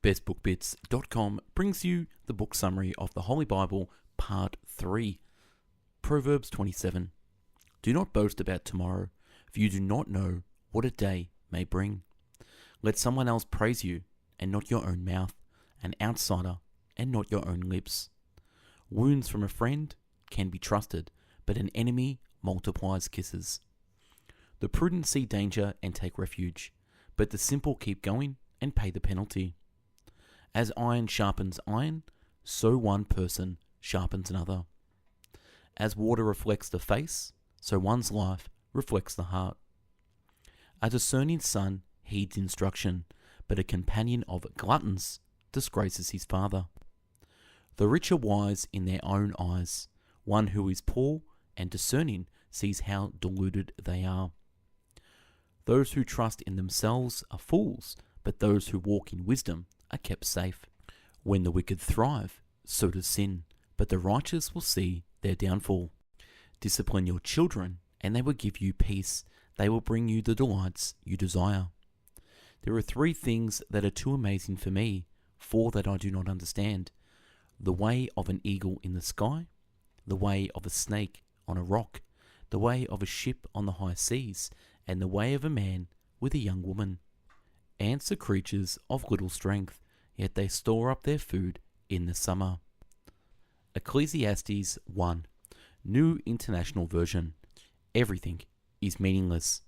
bestbookbits.com brings you the book summary of the Holy Bible, Part 3. Proverbs 27. Do not boast about tomorrow, for you do not know what a day may bring. Let someone else praise you, and not your own mouth, an outsider, and not your own lips. Wounds from a friend can be trusted, but an enemy multiplies kisses. The prudent see danger and take refuge, but the simple keep going and pay the penalty. As iron sharpens iron, so one person sharpens another. As water reflects the face, so one's life reflects the heart. A discerning son heeds instruction, but a companion of gluttons disgraces his father. The rich are wise in their own eyes. One who is poor and discerning sees how deluded they are. Those who trust in themselves are fools, but those who walk in wisdom are kept safe. When the wicked thrive, so does sin, but the righteous will see their downfall. Discipline your children, and they will give you peace. They will bring you the delights you desire. There are 3 things that are too amazing for me, 4 that I do not understand. The way of an eagle in the sky, the way of a snake on a rock, the way of a ship on the high seas, and the way of a man with a young woman. Ants are creatures of little strength, yet they store up their food in the summer. Ecclesiastes 1, New International Version. Everything is meaningless.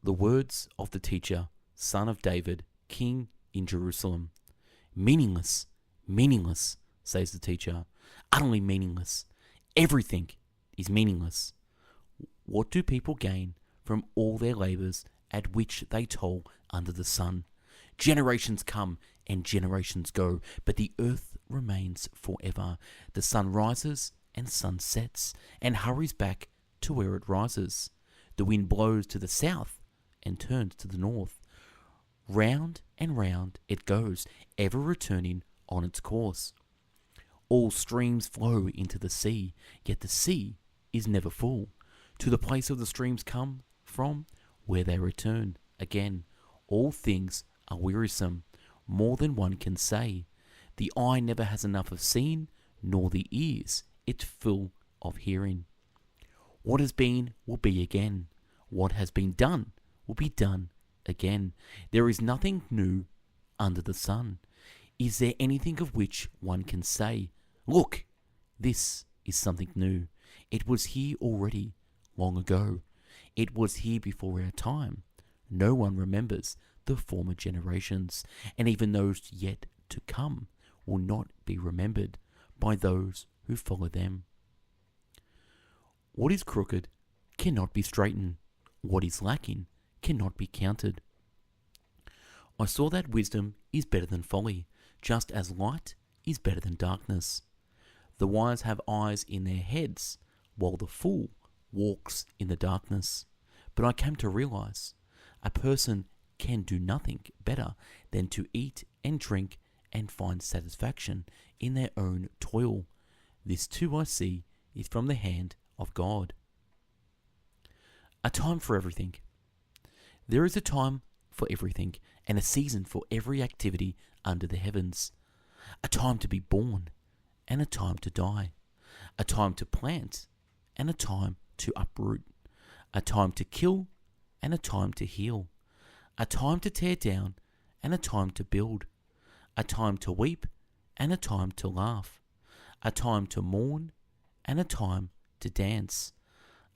The words of the teacher, son of David, king in Jerusalem. Meaningless, meaningless, says the teacher. Utterly meaningless. Everything is meaningless. What do people gain from all their labours at which they toil under the sun? Generations come and generations go, but the earth remains forever. The sun rises and sun sets and hurries back to where it rises. The wind blows to the south and turns to the north. Round and round it goes, ever returning on its course. All streams flow into the sea, yet the sea is never full. To the place of the streams come from, where they return again. All things are wearisome, more than one can say. The eye never has enough of seeing, nor the ears it full of hearing. What has been will be again. What has been done will be done again. There is nothing new under the sun. Is there anything of which one can say, look, this is something new? It was here already, long ago. It was here before our time. No one remembers the former generations, and even those yet to come will not be remembered by those who follow them. What is crooked cannot be straightened. What is lacking cannot be counted. I saw that wisdom is better than folly, just as light is better than darkness. The wise have eyes in their heads, while the fool walks in the darkness. But I came to realize a person can do nothing better than to eat and drink and find satisfaction in their own toil. This too I see is from the hand of God. A time for everything. There is a time for everything, and a season for every activity under the heavens. A time to be born, and a time to die. A time to plant, and a time to uproot. A time to kill, and a time to heal. A time to tear down, and a time to build. A time to weep, and a time to laugh. A time to mourn, and a time to dance.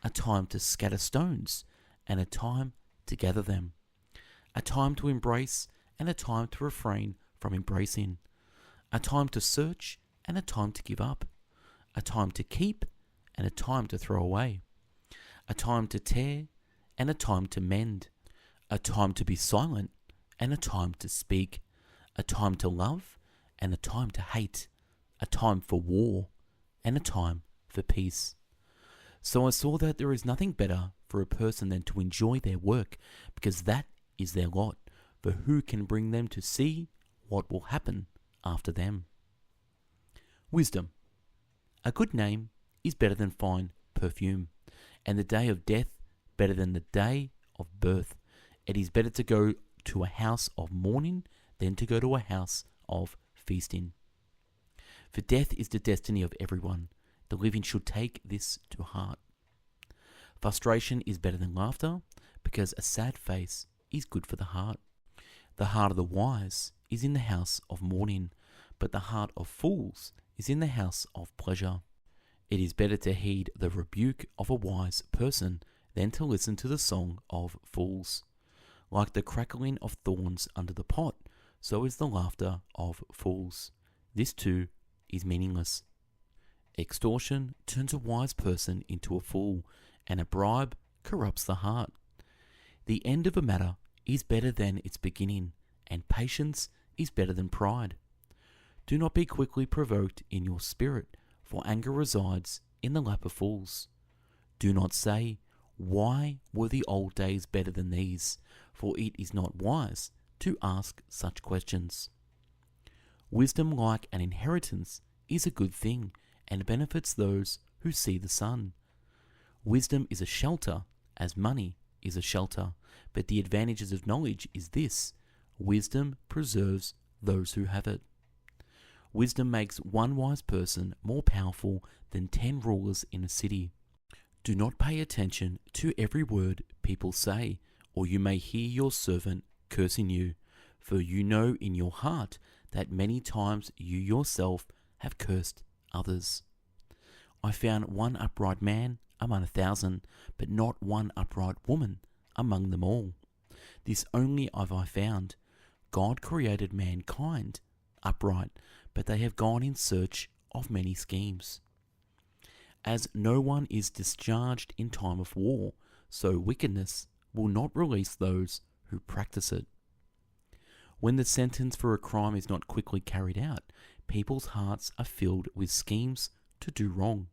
A time to scatter stones, and a time to gather them. A time to embrace, and a time to refrain from embracing. A time to search, and a time to give up. A time to keep, and a time to throw away. A time to tear, and a time to mend. A time to be silent, and a time to speak. A time to love, and a time to hate. A time for war, and a time for peace. So I saw that there is nothing better for a person than to enjoy their work, because that is their lot, for who can bring them to see what will happen after them? Wisdom. A good name is better than fine perfume, and the day of death better than the day of birth. It is better to go to a house of mourning than to go to a house of feasting. For death is the destiny of everyone. The living should take this to heart. Frustration is better than laughter, because a sad face is good for the heart. The heart of the wise is in the house of mourning, but the heart of fools is in the house of pleasure. It is better to heed the rebuke of a wise person than to listen to the song of fools. Like the crackling of thorns under the pot, so is the laughter of fools. This too is meaningless. Extortion turns a wise person into a fool, and a bribe corrupts the heart. The end of a matter is better than its beginning, and patience is better than pride. Do not be quickly provoked in your spirit, for anger resides in the lap of fools. Do not say, "Why were the old days better than these?" For it is not wise to ask such questions. Wisdom, like an inheritance, is a good thing, and benefits those who see the sun. Wisdom is a shelter, as money is a shelter, but the advantages of knowledge is this: wisdom preserves those who have it. Wisdom makes one wise person more powerful than 10 rulers in a city. Do not pay attention to every word people say, or you may hear your servant cursing you, for you know in your heart that many times you yourself have cursed others. I found one upright man among 1,000, but not one upright woman among them all. This only have I found: God created mankind upright, but they have gone in search of many schemes. As no one is discharged in time of war, so wickedness will not release those who practice it. When the sentence for a crime is not quickly carried out, people's hearts are filled with schemes to do wrong.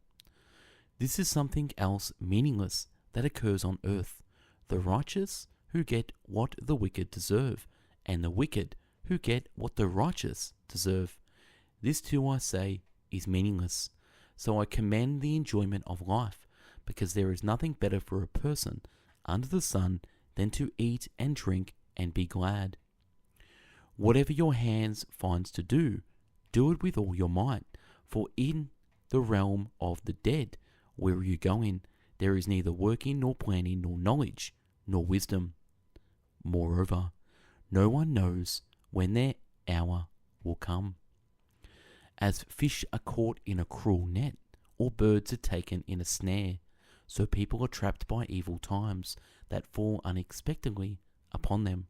This is something else meaningless that occurs on earth: the righteous who get what the wicked deserve, and the wicked who get what the righteous deserve. This too, I say, is meaningless. So I commend the enjoyment of life, because there is nothing better for a person under the sun than to eat and drink and be glad. Whatever your hands finds to do, do it with all your might, for in the realm of the dead, where are you going? There is neither working nor planning nor knowledge nor wisdom. Moreover, no one knows when their hour will come. As fish are caught in a cruel net, or birds are taken in a snare, so people are trapped by evil times that fall unexpectedly upon them.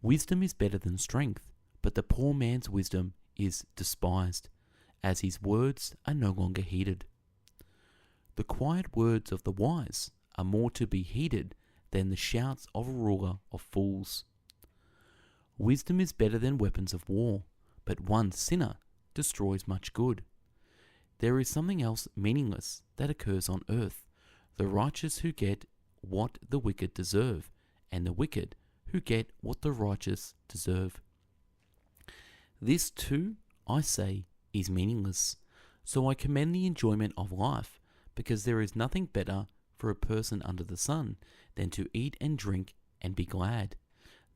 Wisdom is better than strength, but the poor man's wisdom is despised, as his words are no longer heeded. The quiet words of the wise are more to be heeded than the shouts of a ruler of fools. Wisdom is better than weapons of war, but one sinner destroys much good. There is something else meaningless that occurs on earth: the righteous who get what the wicked deserve, and the wicked who get what the righteous deserve. This too, I say, is meaningless. So I commend the enjoyment of life, because there is nothing better for a person under the sun than to eat and drink and be glad.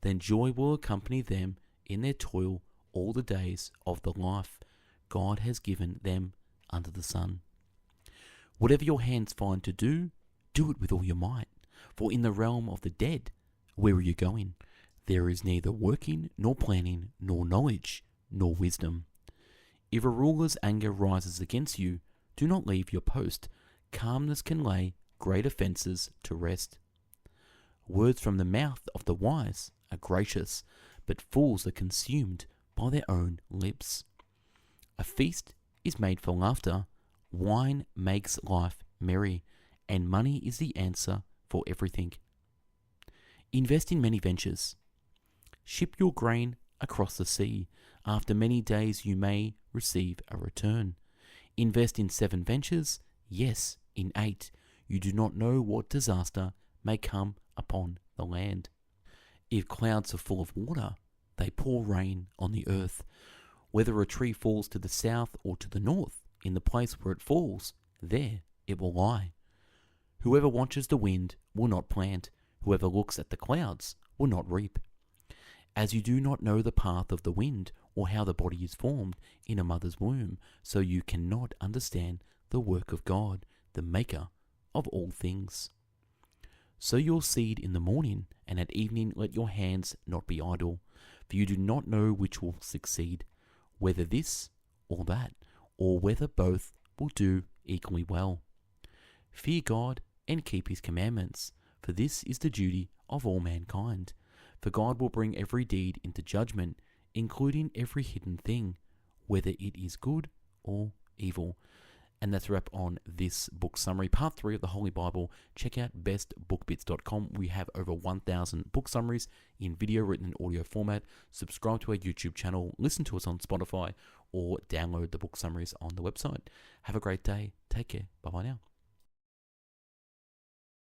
Then joy will accompany them in their toil all the days of the life God has given them under the sun. Whatever your hands find to do, do it with all your might, for in the realm of the dead, where are you going? There is neither working nor planning nor knowledge nor wisdom. If a ruler's anger rises against you, do not leave your post. Calmness can lay great offences to rest. Words from the mouth of the wise are gracious, but fools are consumed by their own lips. A feast is made for laughter, wine makes life merry, and money is the answer for everything. Invest in many ventures. Ship your grain across the sea. After many days you may receive a return. Invest in 7 ventures, yes, in 8. You do not know what disaster may come upon the land. If clouds are full of water, they pour rain on the earth. Whether a tree falls to the south or to the north, in the place where it falls, there it will lie. Whoever watches the wind will not plant. Whoever looks at the clouds will not reap. As you do not know the path of the wind, or how the body is formed in a mother's womb, so you cannot understand the work of God, the Maker of all things. Sow your seed in the morning, and at evening let your hands not be idle, for you do not know which will succeed, whether this or that, or whether both will do equally well. Fear God and keep his commandments, for this is the duty of all mankind. For God will bring every deed into judgment, including every hidden thing, whether it is good or evil. And that's a wrap on this book summary, part 3 of the Holy Bible. Check out bestbookbits.com. We have over 1,000 book summaries in video, written, and audio format. Subscribe to our YouTube channel, listen to us on Spotify, or download the book summaries on the website. Have a great day. Take care. Bye-bye now.